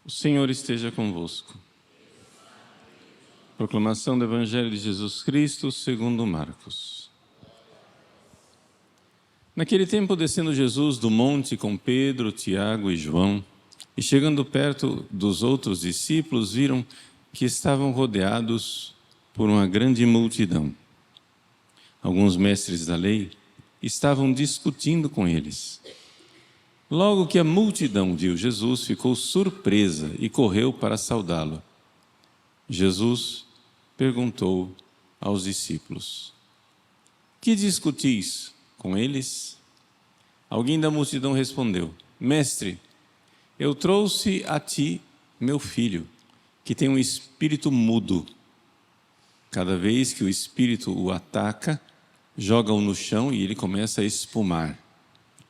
O Senhor esteja convosco. Proclamação do Evangelho de Jesus Cristo segundo Marcos. Naquele tempo, descendo Jesus do monte com Pedro, Tiago e João, e chegando perto dos outros discípulos, viram que estavam rodeados por uma grande multidão. Alguns mestres da lei estavam discutindo com eles. Logo que a multidão viu Jesus, ficou surpresa e correu para saudá-lo. Jesus perguntou aos discípulos: que discutis com eles? Alguém da multidão respondeu: Mestre, eu trouxe a ti meu filho, que tem um espírito mudo. Cada vez que o espírito o ataca, joga-o no chão e ele começa a espumar.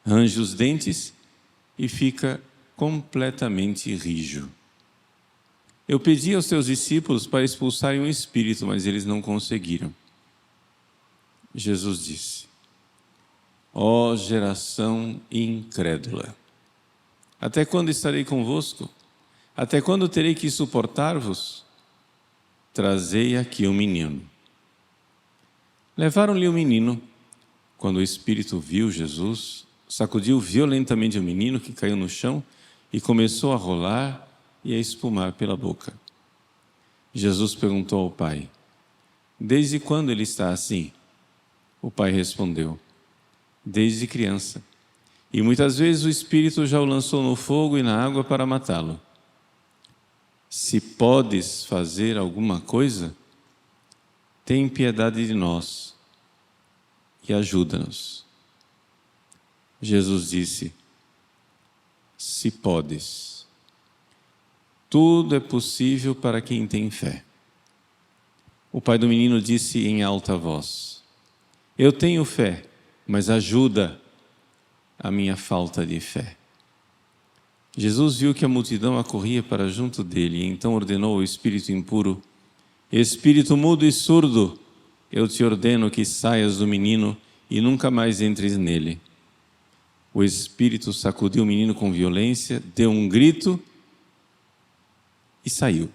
Range os dentes e fica completamente rijo. Eu pedi aos teus discípulos para expulsarem o espírito, mas eles não conseguiram. Jesus disse: ó geração incrédula, até quando estarei convosco? Até quando terei que suportar-vos? Trazei aqui o menino. Levaram-lhe o menino. Quando o espírito viu Jesus, sacudiu violentamente o menino, que caiu no chão, e começou a rolar e a espumar pela boca. Jesus perguntou ao pai: desde quando ele está assim? O pai respondeu: desde criança. E muitas vezes o espírito já o lançou no fogo e na água para matá-lo. Se podes fazer alguma coisa, tem piedade de nós e ajuda-nos. Jesus disse: se podes. Tudo é possível para quem tem fé. O pai do menino disse em alta voz: eu tenho fé, mas ajuda a minha falta de fé. Jesus viu que a multidão acorria para junto dele, e então ordenou ao espírito impuro: espírito mudo e surdo, eu te ordeno que saias do menino e nunca mais entres nele. O espírito sacudiu o menino com violência, deu um grito e saiu.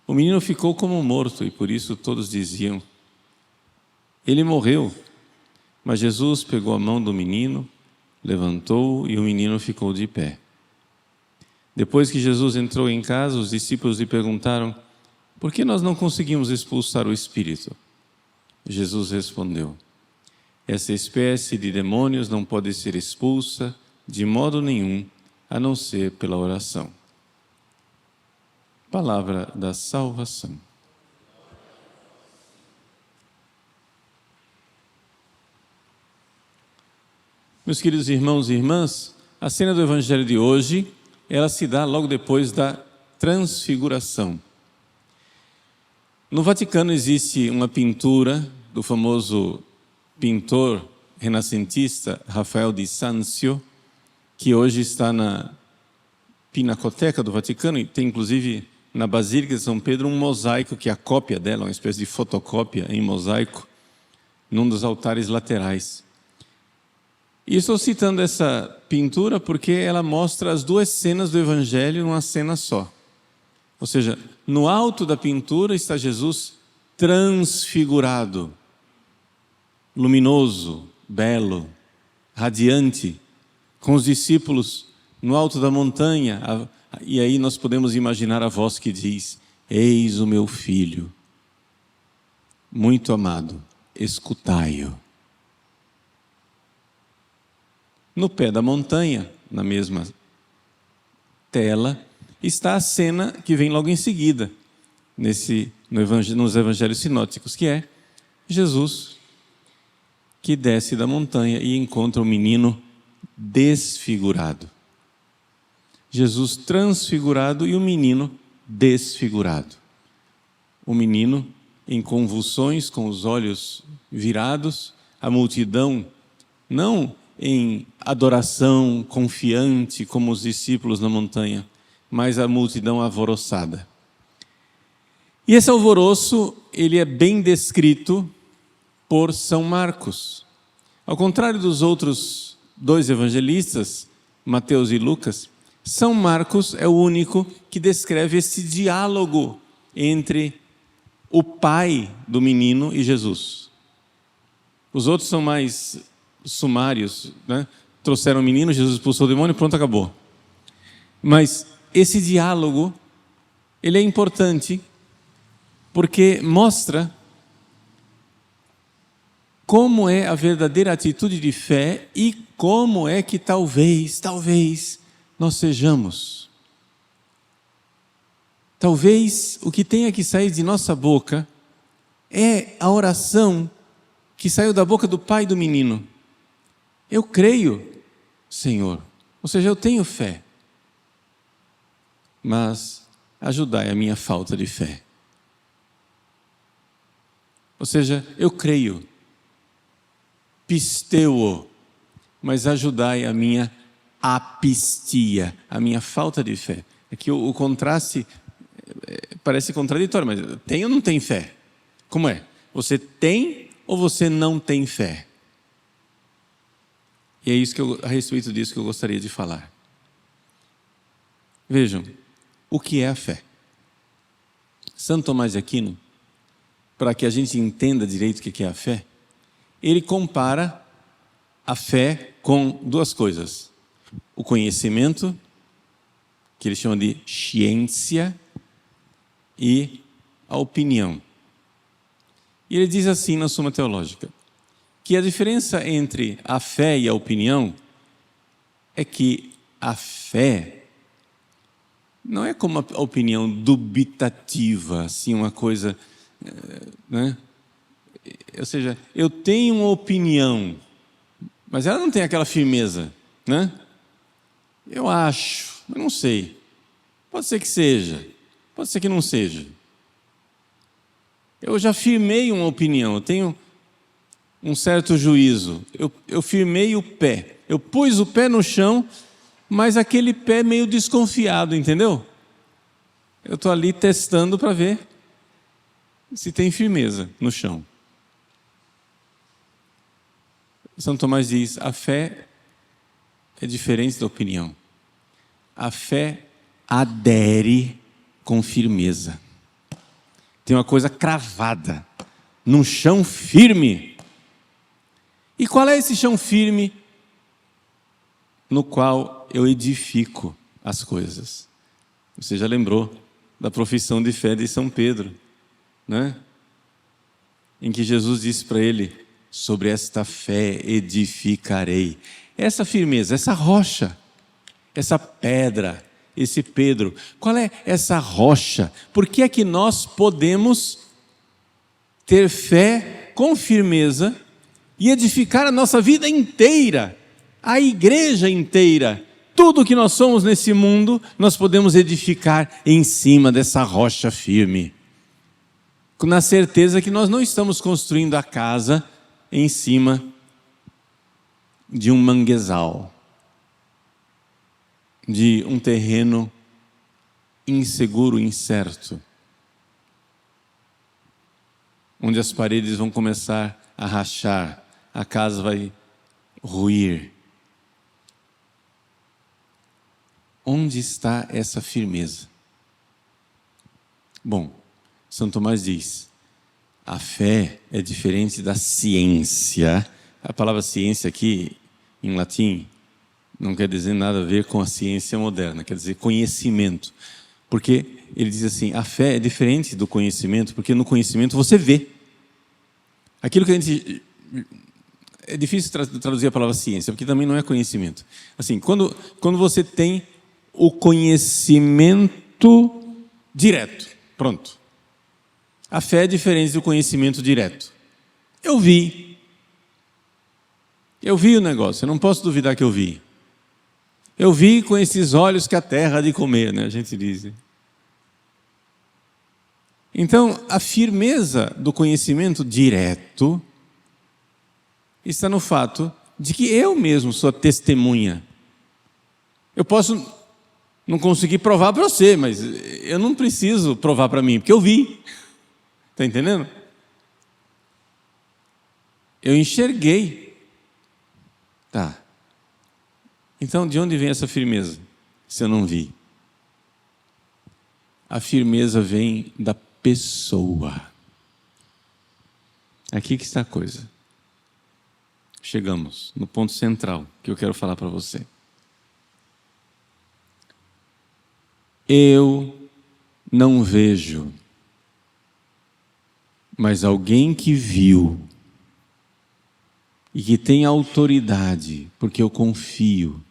O menino ficou como morto, e por isso todos diziam: ele morreu. Mas Jesus pegou a mão do menino, levantou-o e o menino ficou de pé. Depois que Jesus entrou em casa, os discípulos lhe perguntaram: por que nós não conseguimos expulsar o espírito? Jesus respondeu: essa espécie de demônios não pode ser expulsa de modo nenhum, a não ser pela oração. Palavra da salvação. Meus queridos irmãos e irmãs, a cena do Evangelho de hoje, ela se dá logo depois da transfiguração. No Vaticano existe uma pintura do famoso pintor renascentista Rafael di Sanzio, que hoje está na Pinacoteca do Vaticano, e tem inclusive na Basílica de São Pedro um mosaico que é a cópia dela, uma espécie de fotocópia em mosaico, num dos altares laterais. E estou citando essa pintura porque ela mostra as duas cenas do Evangelho numa cena só. Ou seja, no alto da pintura está Jesus transfigurado, luminoso, belo, radiante, com os discípulos no alto da montanha. E aí nós podemos imaginar a voz que diz: eis o meu filho, muito amado, escutai-o. No pé da montanha, na mesma tela, está a cena que vem logo em seguida, nos evangelhos sinóticos, que é Jesus que desce da montanha e encontra o menino desfigurado. Jesus transfigurado e o menino desfigurado. O menino em convulsões, com os olhos virados, a multidão não em adoração confiante como os discípulos na montanha, mas a multidão alvoroçada. E esse alvoroço, ele é bem descrito por São Marcos. Ao contrário dos outros dois evangelistas, Mateus e Lucas, São Marcos é o único que descreve esse diálogo entre o pai do menino e Jesus. Os outros são mais sumários, né? Trouxeram o menino, Jesus expulsou o demônio, pronto, acabou. Mas esse diálogo, ele é importante porque mostra como é a verdadeira atitude de fé e como é que talvez nós sejamos. Talvez o que tenha que sair de nossa boca é a oração que saiu da boca do pai do menino. Eu creio, Senhor, ou seja, eu tenho fé, mas ajudai a minha falta de fé. Ou seja, eu creio, pisteuo, mas ajudai a minha apistia, a minha falta de fé. Aqui o contraste parece contraditório, mas tem ou não tem fé? Como é? Você tem ou você não tem fé? E é isso a respeito disso que eu gostaria de falar. Vejam, o que é a fé? Santo Tomás de Aquino, para que a gente entenda direito o que é a fé, ele compara a fé com duas coisas. O conhecimento, que ele chama de ciência, e a opinião. E ele diz assim na Suma Teológica, que a diferença entre a fé e a opinião é que a fé não é como a opinião dubitativa, assim, uma coisa, né? Ou seja, eu tenho uma opinião, mas ela não tem aquela firmeza, né? Eu acho, mas não sei. Pode ser que seja, pode ser que não seja. Eu já firmei uma opinião, eu tenho um certo juízo. Eu firmei o pé, eu pus o pé no chão, mas aquele pé meio desconfiado, entendeu? Eu estou ali testando para ver se tem firmeza no chão. São Tomás diz, a fé é diferente da opinião. A fé adere com firmeza. Tem uma coisa cravada, num chão firme. E qual é esse chão firme no qual eu edifico as coisas? Você já lembrou da profissão de fé de São Pedro, né? Em que Jesus disse para ele, sobre esta fé edificarei. Essa firmeza, essa rocha, essa pedra, esse Pedro, qual é essa rocha? Por que é que nós podemos ter fé com firmeza e edificar a nossa vida inteira, a igreja inteira? Tudo que nós somos nesse mundo, nós podemos edificar em cima dessa rocha firme, na certeza que nós não estamos construindo a casa em cima de um manguezal, de um terreno inseguro, incerto, onde as paredes vão começar a rachar, a casa vai ruir. Onde está essa firmeza? Bom, São Tomás diz, a fé é diferente da ciência. A palavra ciência aqui, em latim, não quer dizer nada a ver com a ciência moderna, quer dizer conhecimento. Porque ele diz assim, a fé é diferente do conhecimento, porque no conhecimento você vê. Aquilo que a gente... É difícil traduzir a palavra ciência, porque também não é conhecimento. Assim, quando você tem o conhecimento direto, pronto. A fé é diferente do conhecimento direto. Eu vi o negócio, eu não posso duvidar que eu vi. Eu vi com esses olhos que a terra há de comer, né? A gente diz. Então, a firmeza do conhecimento direto está no fato de que eu mesmo sou testemunha. Eu posso não conseguir provar para você, mas eu não preciso provar para mim, porque eu vi. Está entendendo? Eu enxerguei. Tá. Então, de onde vem essa firmeza? se eu não vi? A firmeza vem da pessoa. Aqui que está a coisa. Chegamos no ponto central que eu quero falar para você. Eu não vejo, mas alguém que viu e que tem autoridade, porque eu confio,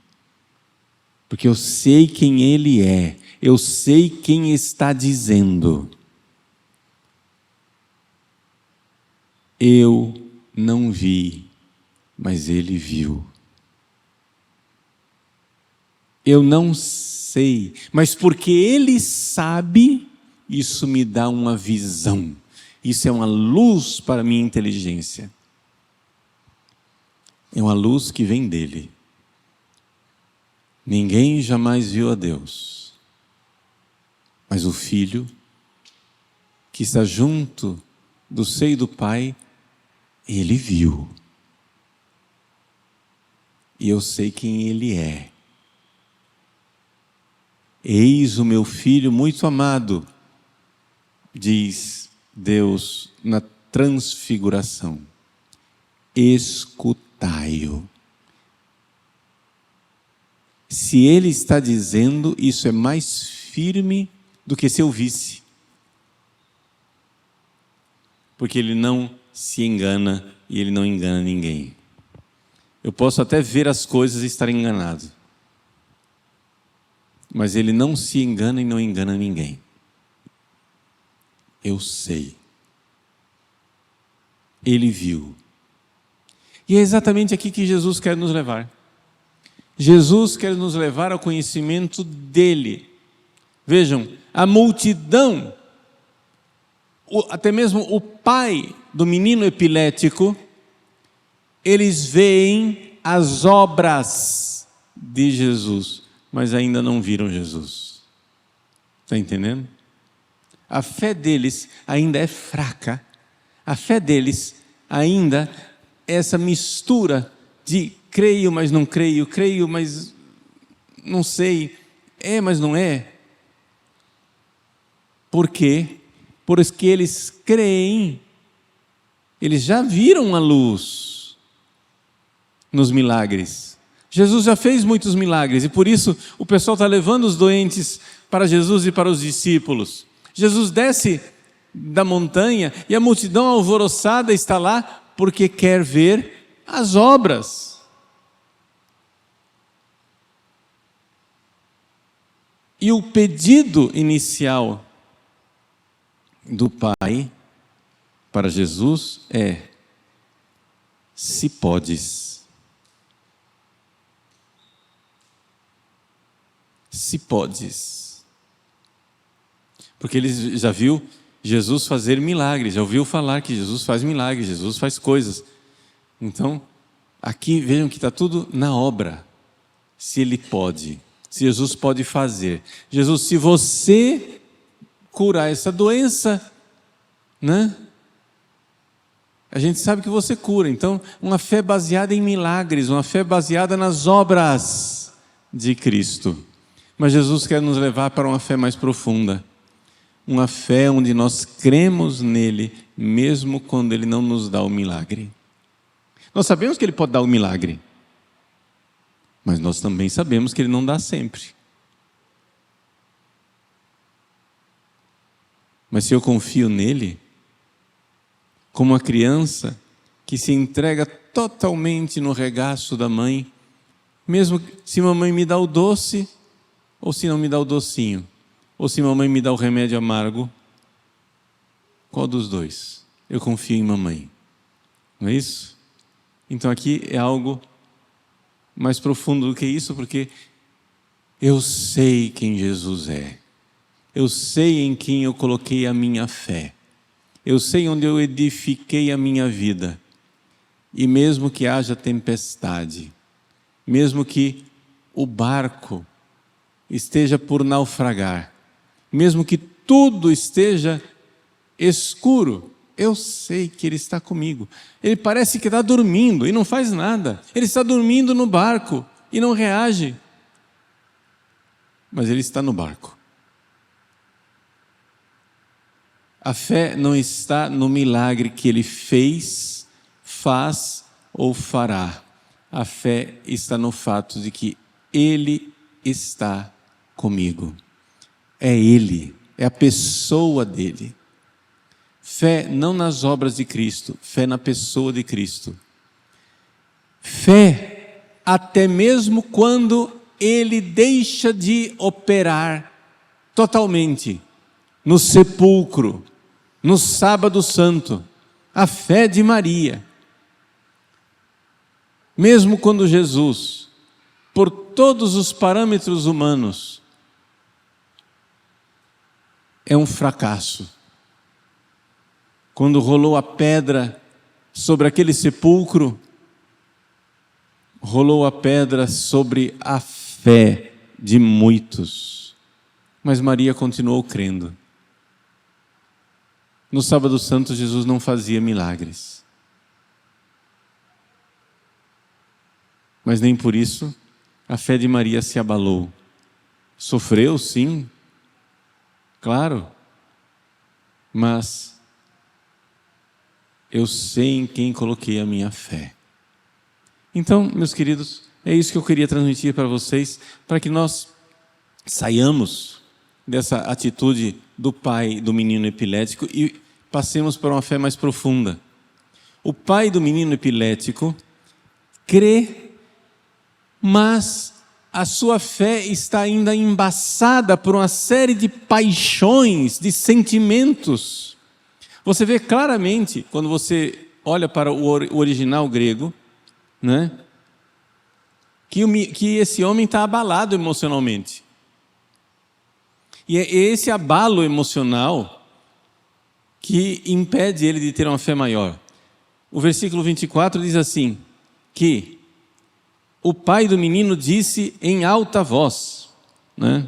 porque eu sei quem Ele é, eu sei quem está dizendo. Eu não vi, mas Ele viu. Eu não sei, mas porque Ele sabe, isso me dá uma visão. Isso é uma luz para a minha inteligência. É uma luz que vem dEle. Ninguém jamais viu a Deus, mas o Filho, que está junto do seio do Pai, Ele viu. E eu sei quem Ele é. Eis o meu Filho muito amado, diz Deus na transfiguração. Escutai-o. Se Ele está dizendo, isso é mais firme do que se eu visse. Porque Ele não se engana e Ele não engana ninguém. Eu posso até ver as coisas e estar enganado. Mas Ele não se engana e não engana ninguém. Eu sei. Ele viu. E é exatamente aqui que Jesus quer nos levar. Jesus quer nos levar ao conhecimento dEle. Vejam, a multidão, até mesmo o pai do menino epilético, eles veem as obras de Jesus, mas ainda não viram Jesus. Está entendendo? A fé deles ainda é fraca. A fé deles ainda é essa mistura de creio, mas não creio, creio, mas não sei, é, mas não é. Por quê? Porque eles creem, eles já viram a luz nos milagres. Jesus já fez muitos milagres e por isso o pessoal está levando os doentes para Jesus e para os discípulos. Jesus desce da montanha e a multidão alvoroçada está lá porque quer ver as obras. E o pedido inicial do Pai para Jesus é: se podes. Se podes. Porque ele já viu Jesus fazer milagres, já ouviu falar que Jesus faz milagres, Jesus faz coisas. Então, aqui vejam que está tudo na obra. Se Ele pode, se Jesus pode fazer. Jesus, se você curar essa doença, né? A gente sabe que você cura. Então, uma fé baseada em milagres, uma fé baseada nas obras de Cristo. Mas Jesus quer nos levar para uma fé mais profunda. Uma fé onde nós cremos nele, mesmo quando ele não nos dá o milagre. Nós sabemos que ele pode dar o milagre, mas nós também sabemos que ele não dá sempre. Mas se eu confio nele, como uma criança que se entrega totalmente no regaço da mãe, mesmo se mamãe me dá o doce, ou se não me dá o docinho, ou se mamãe me dá o remédio amargo, qual dos dois? Eu confio em mamãe. Não é isso? Então aqui é algo mais profundo do que isso, porque eu sei quem Jesus é. Eu sei em quem eu coloquei a minha fé. Eu sei onde eu edifiquei a minha vida. E mesmo que haja tempestade, mesmo que o barco esteja por naufragar, mesmo que tudo esteja escuro, eu sei que Ele está comigo. Ele parece que está dormindo e não faz nada. Ele está dormindo no barco e não reage. mas ele está no barco. A fé não está no milagre que ele fez, faz ou fará. A fé está no fato de que ele está comigo. É ele, é a pessoa dele. Fé não nas obras de Cristo, fé na pessoa de Cristo. Fé até mesmo quando ele deixa de operar totalmente no sepulcro, no sábado santo. A fé de Maria. Mesmo quando Jesus, por todos os parâmetros humanos, é um fracasso. Quando rolou a pedra sobre aquele sepulcro, rolou a pedra sobre a fé de muitos. Mas Maria continuou crendo. No sábado santo, Jesus não fazia milagres. Mas nem por isso a fé de Maria se abalou. Sofreu, sim, claro, mas eu sei em quem coloquei a minha fé. Então, meus queridos, é isso que eu queria transmitir para vocês, para que nós saiamos dessa atitude do pai do menino epilético e passemos para uma fé mais profunda. O pai do menino epilético crê, mas a sua fé está ainda embaçada por uma série de paixões, de sentimentos. Você vê claramente, quando você olha para o original grego, né, que esse homem está abalado emocionalmente. E é esse abalo emocional que impede ele de ter uma fé maior. O versículo 24 diz assim, que o pai do menino disse em alta voz, né?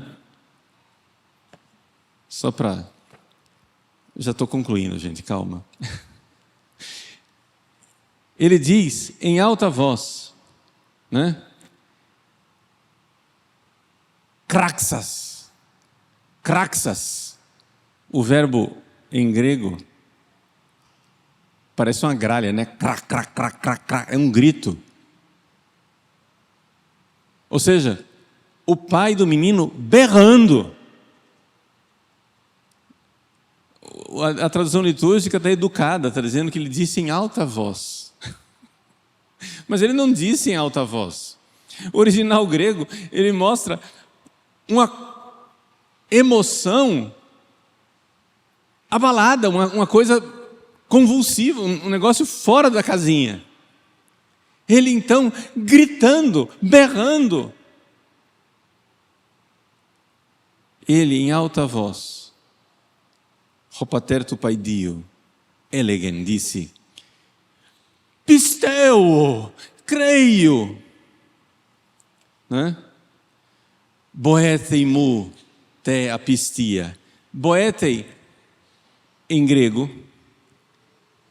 Só para... Já estou concluindo, gente, calma. Ele diz em alta voz, né? Kraxas. Kraxas. O verbo em grego parece uma gralha, né? Crac, crac, crac, crac, crac. É um grito. Ou seja, o pai do menino berrando. A tradução litúrgica está educada, está dizendo que ele disse em alta voz. Mas ele não disse em alta voz. O original grego, ele mostra uma emoção abalada, uma coisa convulsiva, um negócio fora da casinha. Ele então gritando, berrando. Ele em alta voz, Hopater tu paidio, elegen, disse, pisteu, creio. Né? Boetei mu te apistia. Boetei, em grego,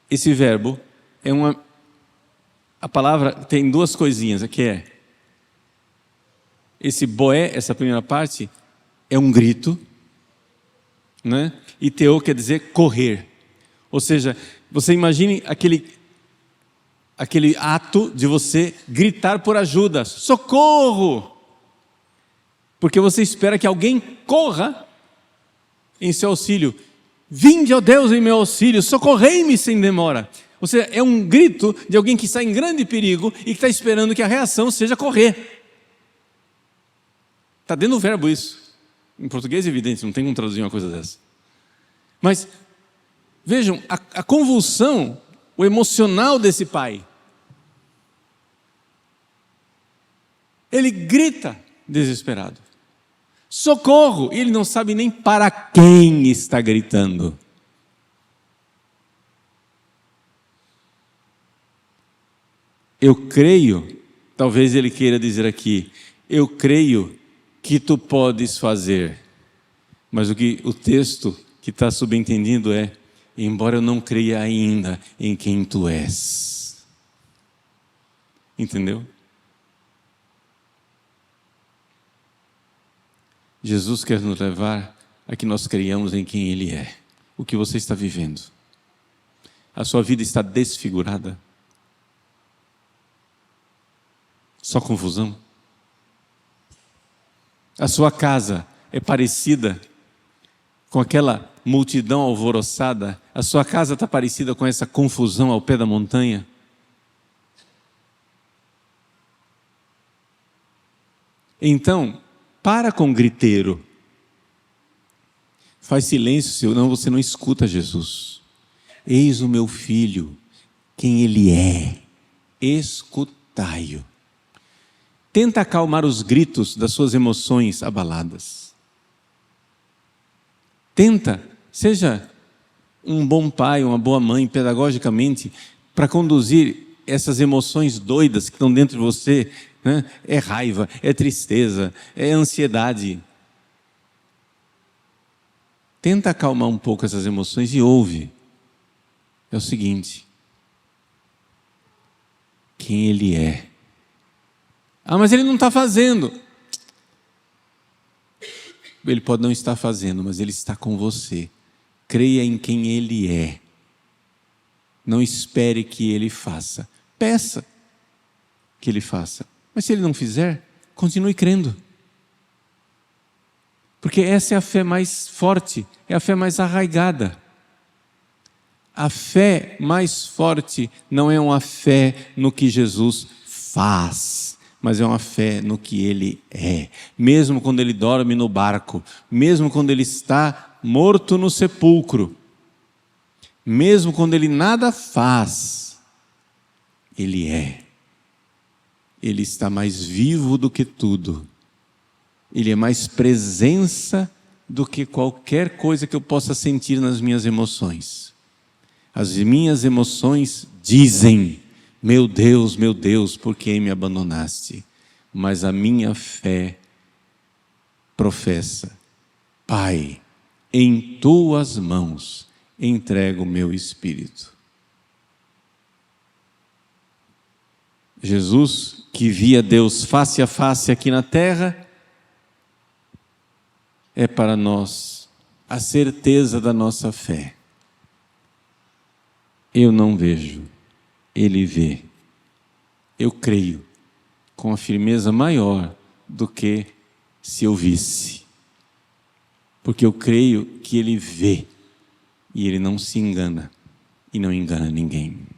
esse verbo é uma... A palavra tem duas coisinhas, que é esse boé, essa primeira parte, é um grito, né? E teo quer dizer correr. Ou seja, você imagine aquele ato de você gritar por ajuda, socorro! Porque você espera que alguém corra em seu auxílio. Vinde, ó Deus, em meu auxílio, socorrei-me sem demora. Ou seja, é um grito de alguém que está em grande perigo e que está esperando que a reação seja correr. Está dentro do verbo isso. Em português é evidente, não tem como traduzir uma coisa dessa. Mas, vejam, a convulsão, o emocional desse pai. Ele grita desesperado. Socorro! E ele não sabe nem para quem está gritando. Eu creio, talvez ele queira dizer aqui, eu creio que tu podes fazer. Mas o texto que está subentendido é, embora eu não creia ainda em quem tu és. Entendeu? Jesus quer nos levar a que nós creiamos em quem Ele é. O que você está vivendo? A sua vida está desfigurada? Só confusão? A sua casa é parecida com aquela multidão alvoroçada? A sua casa está parecida com essa confusão ao pé da montanha? Então, para com griteiro. Faz silêncio, senão você não escuta Jesus. Eis o meu filho, quem ele é. Escutai-o. Tenta acalmar os gritos das suas emoções abaladas. Tenta, seja um bom pai, uma boa mãe, pedagogicamente, para conduzir essas emoções doidas que estão dentro de você, né? É raiva, é tristeza, é ansiedade. Tenta acalmar um pouco essas emoções e ouve. É o seguinte: quem Ele é. Ah, mas Ele não está fazendo. Ele pode não estar fazendo, mas Ele está com você. Creia em quem Ele é. Não espere que Ele faça. Peça que Ele faça. Mas se Ele não fizer, continue crendo. Porque essa é a fé mais forte, é a fé mais arraigada. A fé mais forte não é uma fé no que Jesus faz, mas é uma fé no que Ele é. Mesmo quando Ele dorme no barco, mesmo quando Ele está morto no sepulcro, mesmo quando Ele nada faz, Ele é. Ele está mais vivo do que tudo. Ele é mais presença do que qualquer coisa que eu possa sentir nas minhas emoções. As minhas emoções dizem: meu Deus, por que me abandonaste? Mas a minha fé professa: Pai, em tuas mãos entrego o meu espírito. Jesus, que via Deus face a face aqui na terra, é para nós a certeza da nossa fé. Eu não vejo, Ele vê. Eu creio com a firmeza maior do que se eu visse. Porque eu creio que Ele vê e Ele não se engana e não engana ninguém.